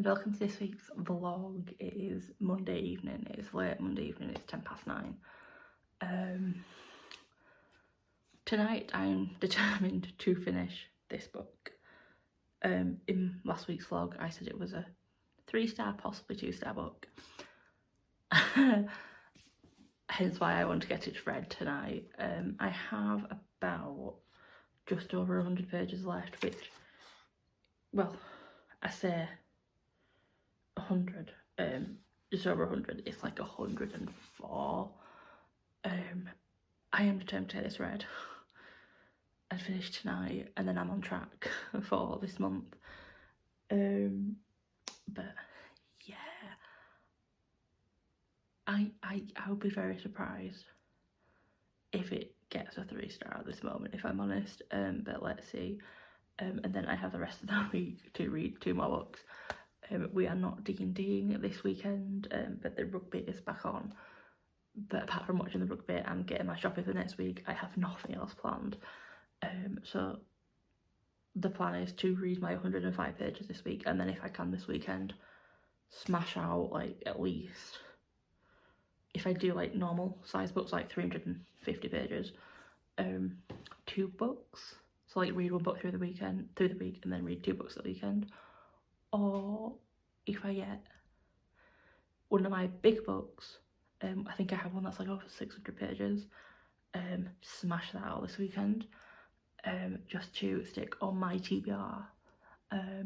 and welcome to this week's vlog. It is Monday evening, it's late Monday evening, it's 9:10. Tonight I'm determined to finish this book. In last week's vlog I said it was a 3-star, possibly 2-star book. Hence why I want to get it read tonight. I have about just over 100 pages left, which, well, I say 100, just over 100, it's like 104. I am determined to get this read and finish tonight, and then I'm on track for this month. But yeah, I would be very surprised if it gets a 3-star at this moment, if I'm honest. But let's see. And then I have the rest of the week to read 2 more books. We are not D&Ding this weekend, but the rugby is back on. But apart from watching the rugby and getting my shopping for next week, I have nothing else planned. So the plan is to read my 105 pages this week, and then if I can this weekend, smash out like at least, if I do like normal size books, like 350 pages, 2 books. So like read 1 book through the week, and then read 2 books at the weekend. Or if I get one of my big books, I think I have one that's like over 600 pages, smash that out this weekend, just to stick on my TBR.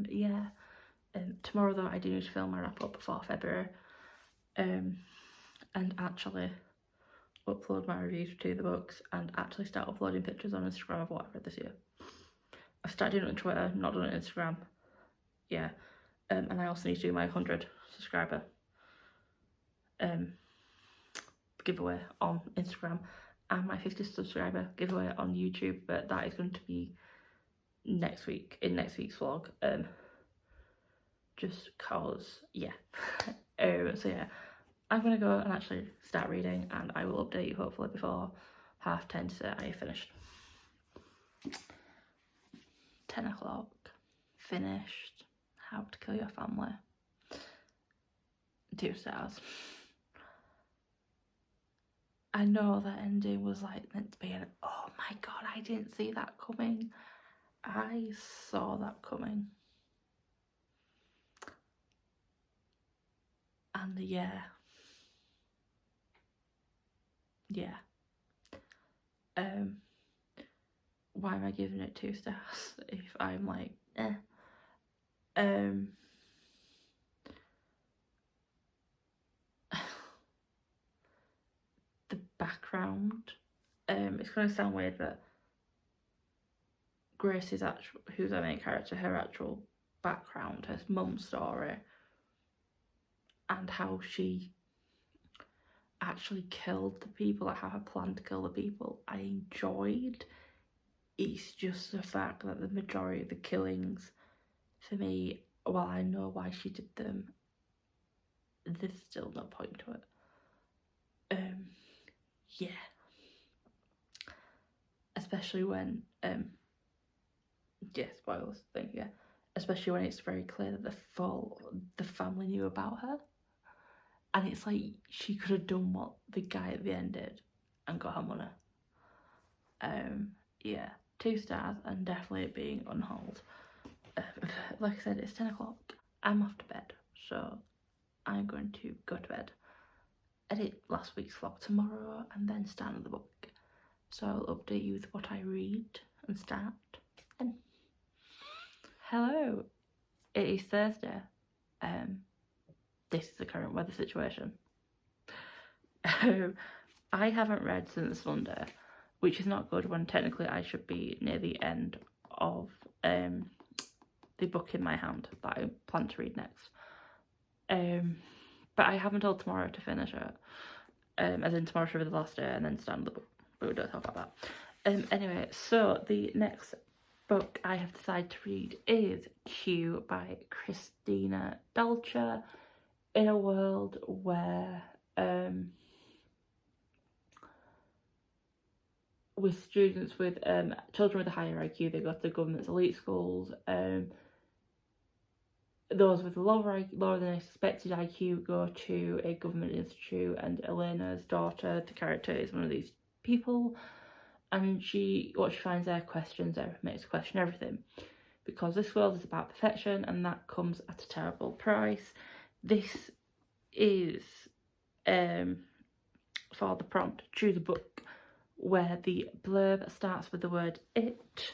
Yeah. Tomorrow though I do need to film my wrap up for February, and actually upload my reviews to the books, and actually start uploading pictures on Instagram of what I've read this year. I've started doing it on Twitter, not done it on Instagram. Yeah. And I also need to do my 100 subscriber giveaway on Instagram, and my 50 subscriber giveaway on YouTube, but that is going to be next week, in next week's vlog, just cause, yeah. So yeah, I'm gonna go and actually start reading, and I will update you hopefully before 10:30 to say I finished. 10 o'clock, finished. How to Kill Your Family, 2 stars. I know that ending was like meant to be an, oh my god, I didn't see that coming. I saw that coming. And yeah. Why am I giving it 2 stars if I'm like, eh? The background, it's gonna sound weird, but Grace's actual, who's our main character, her actual background, her mum's story, and how she actually killed the people, like how her plan to kill the people, I enjoyed. It's just the fact that the majority of the killings, for me, while I know why she did them, there's still no point to it. Yeah. Especially when, yeah, spoilers, thank you. Especially when it's very clear that the family knew about her. And it's like, she could have done what the guy at the end did and got her money. Yeah, 2 stars, and definitely being on hold. Like I said, it's 10 o'clock. I'm off to bed, so I'm going to go to bed, edit last week's vlog tomorrow, and then start another book. So I'll update you with what I read and start. And hello, it is Thursday. This is the current weather situation. I haven't read since Monday, which is not good when technically I should be near the end of the book in my hand that I plan to read next. But I have until tomorrow to finish it. As in tomorrow should be the last day, and then start the book. But we don't talk about that. Anyway, so the next book I have decided to read is Q by Christina Dolce. In a world where with students with children with a higher IQ, they go to the government's elite schools, those with lower than expected IQ go to a government institute, and Elena's daughter, the character, is one of these people, and what she finds there questions her, makes her question everything, because this world is about perfection and that comes at a terrible price. This is for the prompt, choose a book, where the blurb starts with the word it.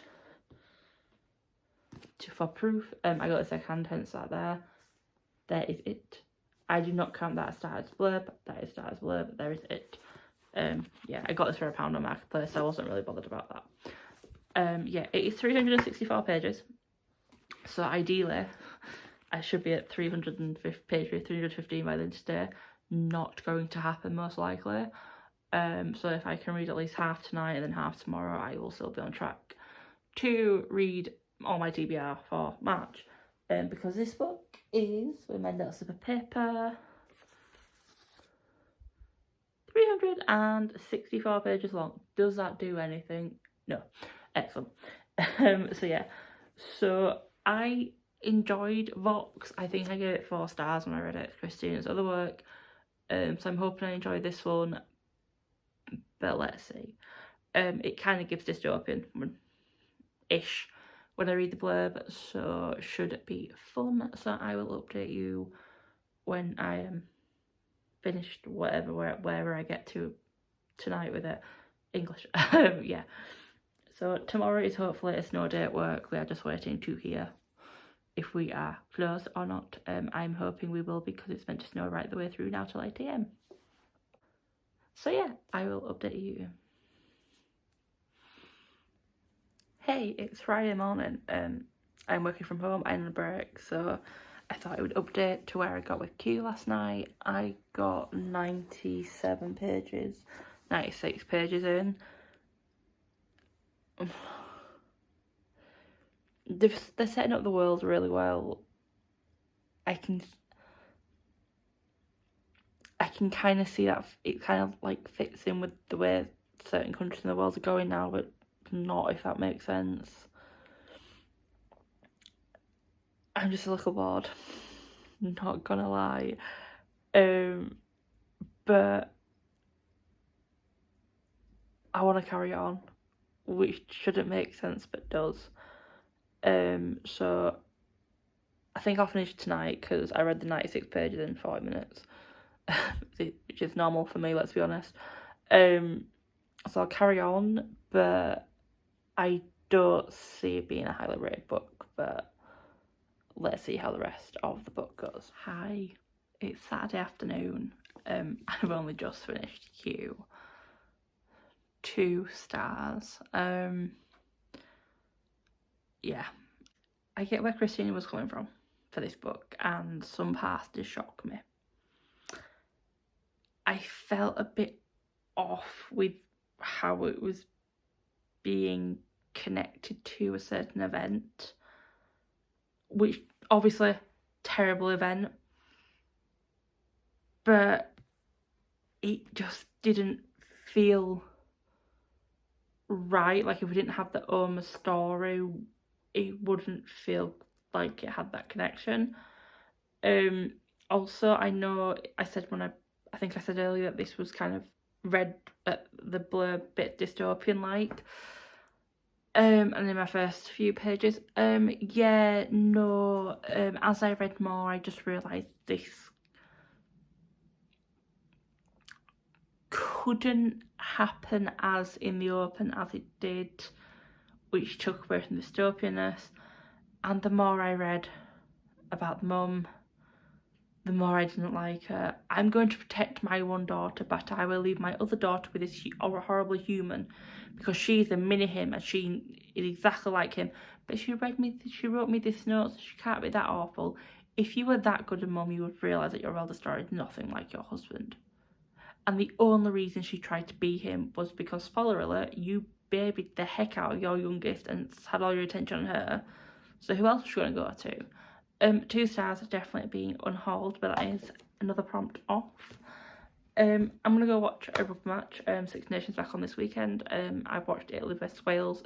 For proof, I got a second, hence that there is it. I do not count that as start as blurb, that is start as blurb, there is it. Yeah, I got this for £1 on Marketplace, so I wasn't really bothered about that. Yeah, it is 364 pages, so ideally I should be at 315 by the end of today. Not going to happen, most likely. So if I can read at least half tonight and then half tomorrow, I will still be on track to read all my TBR for March. Because this book is, with my little slip of paper, 364 pages long. Does that do anything? No. Excellent. So yeah, so I enjoyed Vox. I think I gave it 4 stars when I read it, Christina's other work. So I'm hoping I enjoy this one, but let's see. It kind of gives dystopian-ish when I read the blurb, so should it be fun. So I will update you when I am finished wherever I get to tonight with it. English. Yeah. So tomorrow is hopefully a snow day at work. We are just waiting to hear if we are closed or not. I'm hoping we will, because it's meant to snow right the way through now till 8 AM. So yeah, I will update you. Hey, it's Friday morning. I'm working from home, I'm on a break, so I thought I would update to where I got with Q last night. I got 96 pages in. They're setting up the world really well. I can kind of see that it kind of like fits in with the way certain countries in the world are going now, but not, if that makes sense. I'm just a little bored, not gonna lie. But I want to carry on, which shouldn't make sense but does. So I think I'll finish tonight, because I read the 96 pages in 40 minutes, which is normal for me, let's be honest. So I'll carry on, but I don't see it being a highly rated book, but let's see how the rest of the book goes. Hi, it's Saturday afternoon. I've only just finished Q. 2 stars. Yeah, I get where Christina was coming from for this book, and some parts did shock me. I felt a bit off with how it was being connected to a certain event, which obviously terrible event, but it just didn't feel right. Like, if we didn't have the Oma story, it wouldn't feel like it had that connection. Also, I know I said I think I said earlier that this was kind of read at the blurb bit dystopian like, and in my first few pages, yeah, no, as I read more, I just realised this couldn't happen as in the open as it did, which took away from the dystopianness. And the more I read about the mum, the more I didn't like her. I'm going to protect my one daughter, but I will leave my other daughter with this horrible human, because she's a mini him and she is exactly like him. But she wrote me this note, so she can't be that awful. If you were that good a mum, you would realise that your eldest daughter is nothing like your husband. And the only reason she tried to be him was because, spoiler alert, you babied the heck out of your youngest and had all your attention on her. So who else was she going to go to? 2 stars are definitely being unhauled, but that is another prompt off. I'm going to go watch a rugby match. Six Nations back on this weekend. I've watched Italy versus Wales.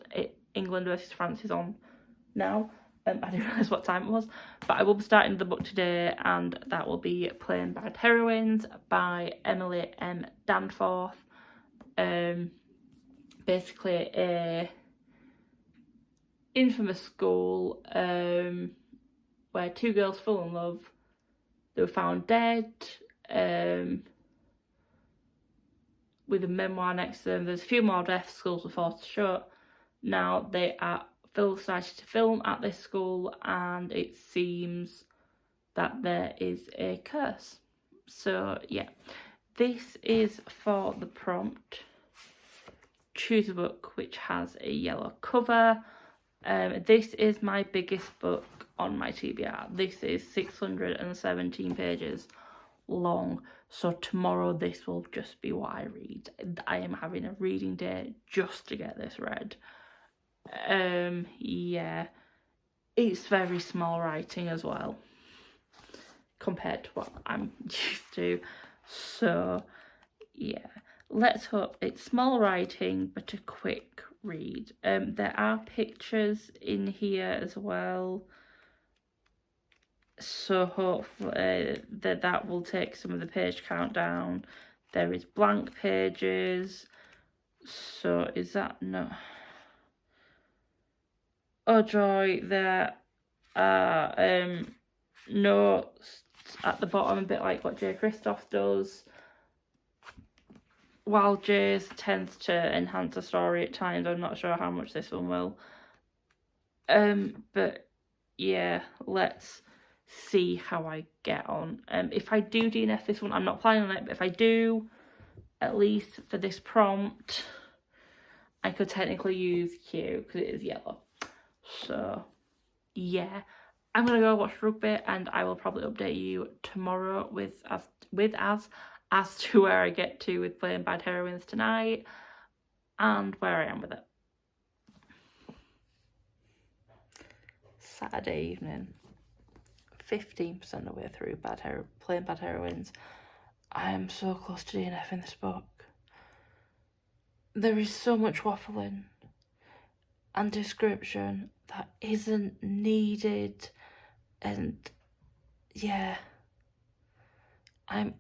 England versus France is on now. I didn't realise what time it was, but I will be starting the book today, and that will be Playing Bad Heroines by Emily M. Danforth. Basically a infamous school where two girls fall in love. They were found dead with a memoir next to them. There's a few more deaths. Schools were forced to shut. Now they are started to film at this school, and it seems that there is a curse. So yeah, this is for the prompt. Choose a book which has a yellow cover. This is my biggest book on my TBR. This is 617 pages long, so tomorrow this will just be what I read. I am having a reading day just to get this read. Yeah, it's very small writing as well compared to what I'm used to, so yeah, let's hope it's small writing but a quick read. There are pictures in here as well, so hopefully that will take some of the page count down. There is blank pages, so is that no? Oh joy, there are notes at the bottom, a bit like what J. Christoph does. While J's tends to enhance a story at times, I'm not sure how much this one will. But yeah, let's see how I get on. If I do DNF this one, I'm not planning on it, but if I do, at least for this prompt, I could technically use Q because it is yellow. So yeah, I'm gonna go watch rugby, and I will probably update you tomorrow as to where I get to with Playing Bad Heroines tonight and where I am with it. Saturday evening, 15% of the way through Playing Bad Heroines. I am so close to DNF in this book. There is so much waffling and description that isn't needed, and yeah, I'm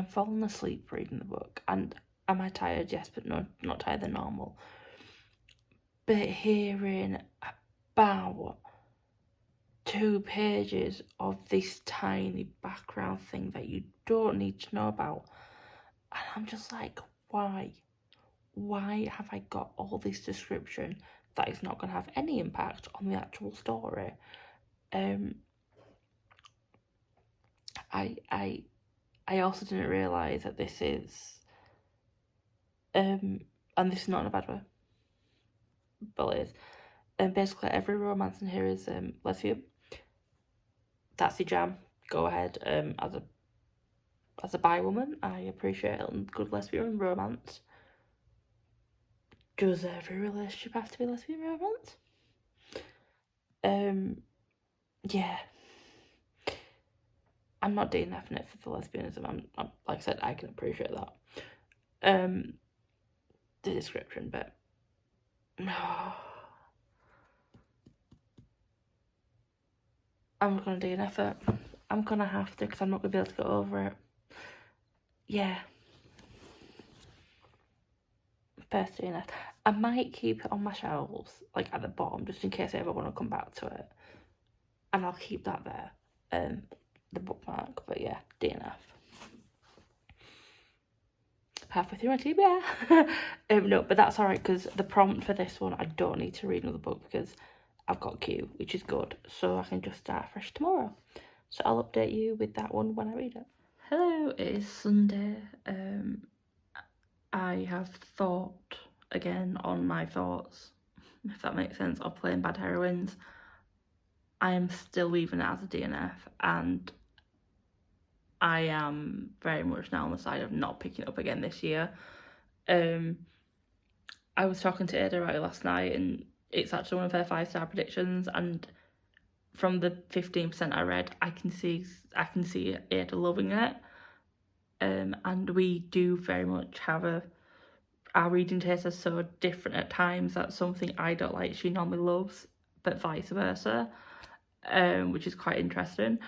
falling asleep reading the book. And am I tired? Yes, but no, not tired than normal. But hearing about 2 pages of this tiny background thing that you don't need to know about, and I'm just like, why have I got all this description that is not going to have any impact on the actual story? I also didn't realise that this is and this is not in a bad way, but it is. Basically every romance in here is lesbian. That's your jam. Go ahead. As a bi woman, I appreciate good lesbian romance. Does every relationship have to be lesbian romance? Yeah. I'm not DNFing it for the lesbianism. I'm like I said, I can appreciate that. The description, but I'm gonna DNF it. I'm gonna have to, because I'm not gonna be able to get over it. Yeah. First DNF. I might keep it on my shelves, like at the bottom, just in case I ever want to come back to it. And I'll keep that there. The bookmark, but yeah, DNF. Halfway through my TBR. No, but that's alright, because the prompt for this one, I don't need to read another book because I've got Q, which is good, so I can just start fresh tomorrow. So I'll update you with that one when I read it. Hello, it is Sunday. I have thought again on my thoughts, if that makes sense, of Playing Bad Heroines. I am still leaving it as a DNF, and I am very much now on the side of not picking it up again this year. I was talking to Ada about it last night, and it's actually one of her 5-star predictions, and from the 15% I read, I can see Ada loving it. And we do very much have our reading tastes are so different at times that something I don't like she normally loves, but vice versa. which is quite interesting.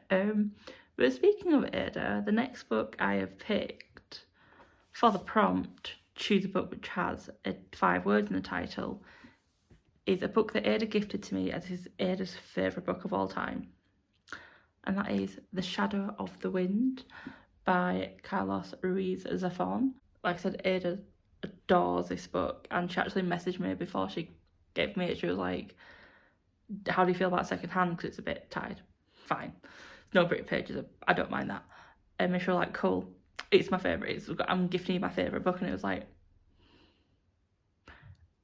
But speaking of Ada, the next book I have picked for the prompt, choose a book which has 5 words in the title, is a book that Ada gifted to me as is Ada's favourite book of all time. And that is The Shadow of the Wind by Carlos Ruiz Zafón. Like I said, Ada adores this book, and she actually messaged me before she gave me it. She was like, how do you feel about secondhand? Because it's a bit tied. Fine. No pretty pages. I don't mind that. And she was like, cool. It's my favourite. I'm gifting you my favourite book. And it was like,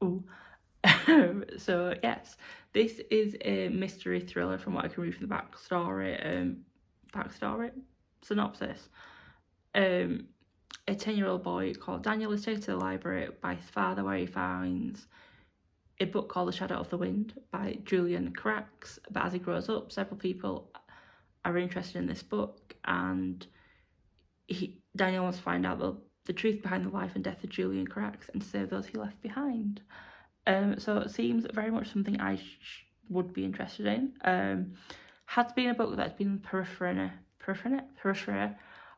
ooh. So, yes. This is a mystery thriller from what I can read from the backstory synopsis. A 10-year-old boy called Daniel is taken to the library by his father, where he finds a book called The Shadow of the Wind by Julian Crax. But as he grows up, several people are interested in this book, and Daniel wants to find out the truth behind the life and death of Julian Crax and save those he left behind. So it seems very much something I would be interested in. Has been a book that's been periphery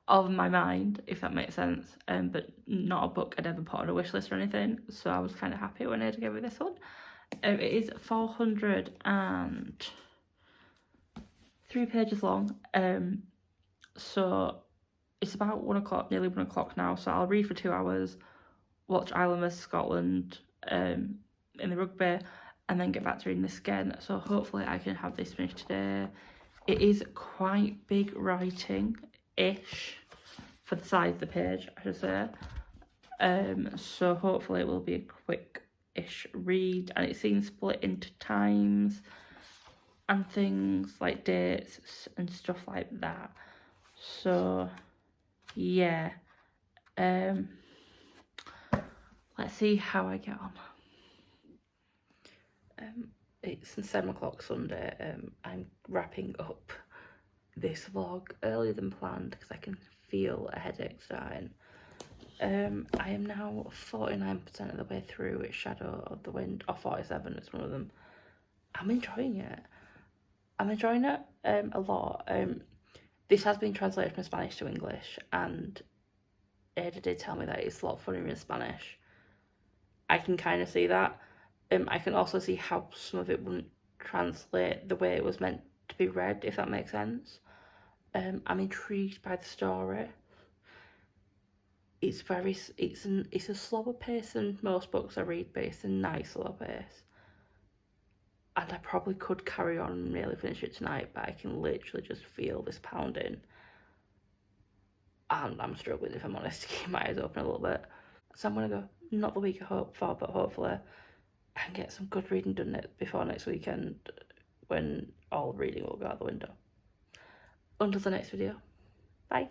of my mind, if that makes sense, but not a book I'd ever put on a wish list or anything, so I was kind of happy when Ada gave me this one. It is 403 pages long, so it's about 1 o'clock, nearly 1 o'clock now, so I'll read for 2 hours, watch Ireland vs Scotland in the rugby, and then get back to reading this again. So hopefully I can have this finished today. It is quite big writing-ish for the size of the page, I should say. So hopefully it will be a quick-ish read, and it seems split into times and things like dates and stuff like that. So yeah, let's see how I get on. It's 7 o'clock Sunday. I'm wrapping up this vlog earlier than planned because I can feel a headache starting. I am now 49% of the way through Shadow of the Wind, or 47, it's one of them. I'm enjoying it. A lot. This has been translated from Spanish to English, and Ada did tell me that it's a lot funnier in Spanish. I can kind of see that. I can also see how some of it wouldn't translate the way it was meant to be read, if that makes sense. I'm intrigued by the story. It's a slower pace than most books I read, but it's a nice slow pace. And I probably could carry on and really finish it tonight, but I can literally just feel this pounding. And I'm struggling, if I'm honest, to keep my eyes open a little bit. So I'm going to go, not the week I hope for, but hopefully I can get some good reading done before next weekend, when all reading will go out the window. Until the next video, bye.